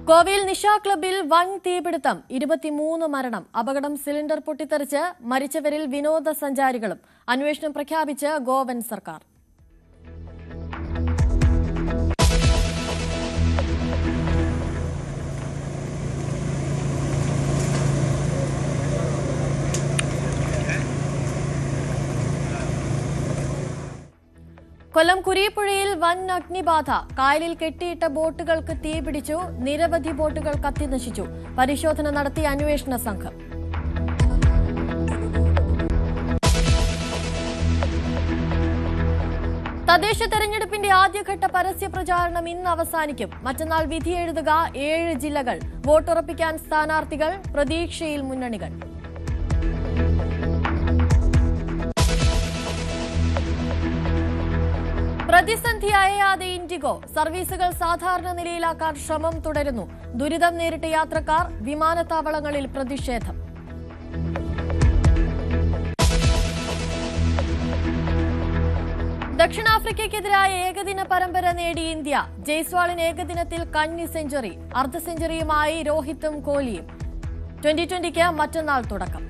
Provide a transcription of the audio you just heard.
ഗോവയിൽ നിശ ക്ലബിൽ വൻ തീപിടുത്തം 23 മരണം. അപകടം സിലിണ്ടർ പൊട്ടിത്തെറിച്ച് മരിച്ചവരിൽ വിനോദസഞ്ചാരികളും. അന്വേഷണം പ്രഖ്യാപിച്ച് ഗോവൻ സർക്കാർ. കൊല്ലം കുരീപ്പുഴയിൽ വൻ അഗ്നിബാധ. കായലിൽ കെട്ടിയിട്ട ബോട്ടുകൾക്ക് തീപിടിച്ചു. നിരവധി ബോട്ടുകൾ കത്തിനശിച്ചു. പരിശോധന നടത്തിയ അന്വേഷണ സംഘം. തദ്ദേശ തെരഞ്ഞെടുപ്പിന്റെ ആദ്യഘട്ട പരസ്യ പ്രചാരണം ഇന്ന് അവസാനിക്കും. മറ്റന്നാൾ വിധിയെഴുതുക 7 ജില്ലകൾ. വോട്ടുറപ്പിക്കാൻ സ്ഥാനാർത്ഥികൾ. പ്രതീക്ഷയിൽ മുന്നണികൾ. പ്രതിസന്ധിയായാതെ ഇൻഡിഗോ. സർവീസുകൾ സാധാരണ നിലയിലാക്കാൻ ശ്രമം തുടരുന്നു. ദുരിതം നേരിട്ട യാത്രക്കാർ. വിമാനത്താവളങ്ങളിൽ പ്രതിഷേധം. ദക്ഷിണാഫ്രിക്കയ്ക്കെതിരായ ഏകദിന പരമ്പര നേടി ഇന്ത്യ. ജയ്സ്വാളിന് ഏകദിനത്തിൽ കന്നി സെഞ്ചുറി. അർദ്ധ സെഞ്ചുറിയുമായി രോഹിത്തും കോഹ്ലിയും. 2020-ക്ക് മറ്റന്നാൾ തുടക്കം.